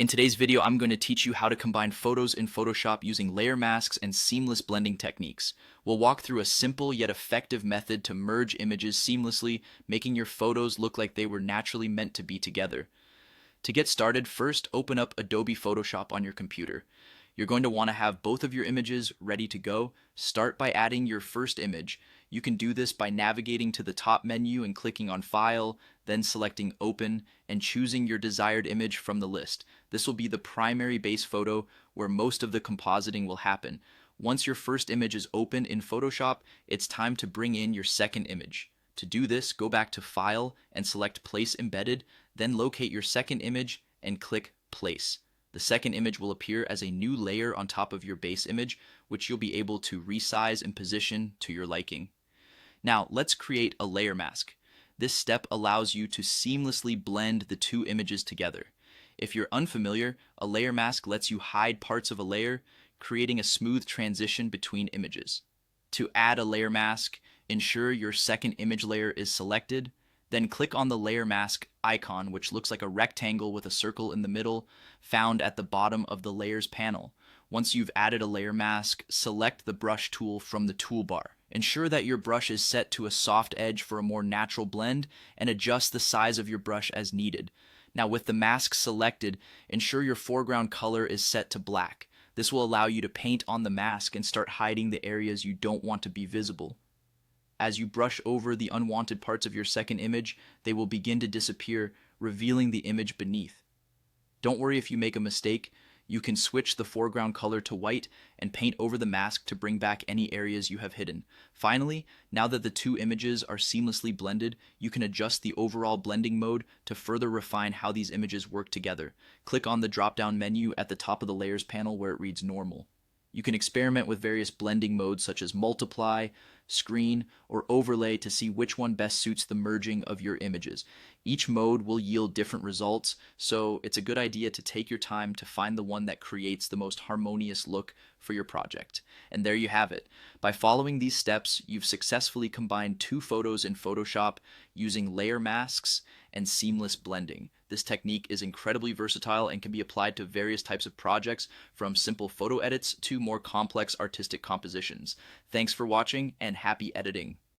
In today's video, I'm going to teach you how to combine photos in Photoshop using layer masks and seamless blending techniques. We'll walk through a simple yet effective method to merge images seamlessly, making your photos look like they were naturally meant to be together. To get started, first open up Adobe Photoshop on your computer. You're going to want to have both of your images ready to go. Start by adding your first image. You can do this by navigating to the top menu and clicking on File, then selecting Open and choosing your desired image from the list. This will be the primary base photo where most of the compositing will happen. Once your first image is open in Photoshop, it's time to bring in your second image. To do this, go back to File and select Place Embedded, then locate your second image and click Place. The second image will appear as a new layer on top of your base image, which you'll be able to resize and position to your liking. Now, let's create a layer mask. This step allows you to seamlessly blend the two images together. If you're unfamiliar, a layer mask lets you hide parts of a layer, creating a smooth transition between images. To add a layer mask, ensure your second image layer is selected, then click on the layer mask icon, which looks like a rectangle with a circle in the middle, found at the bottom of the layers panel. Once you've added a layer mask, select the brush tool from the toolbar. Ensure that your brush is set to a soft edge for a more natural blend, and adjust the size of your brush as needed. Now, with the mask selected, ensure your foreground color is set to black. This will allow you to paint on the mask and start hiding the areas you don't want to be visible. As you brush over the unwanted parts of your second image, they will begin to disappear, revealing the image beneath. Don't worry if you make a mistake. You can switch the foreground color to white and paint over the mask to bring back any areas you have hidden. Finally, now that the two images are seamlessly blended, you can adjust the overall blending mode to further refine how these images work together. Click on the drop-down menu at the top of the Layers panel where it reads Normal. You can experiment with various blending modes such as multiply, screen, or overlay to see which one best suits the merging of your images. Each mode will yield different results, so it's a good idea to take your time to find the one that creates the most harmonious look for your project. And there you have it. By following these steps, you've successfully combined two photos in Photoshop using layer masks and seamless blending. This technique is incredibly versatile and can be applied to various types of projects, from simple photo edits to more complex artistic compositions. Thanks for watching and happy editing.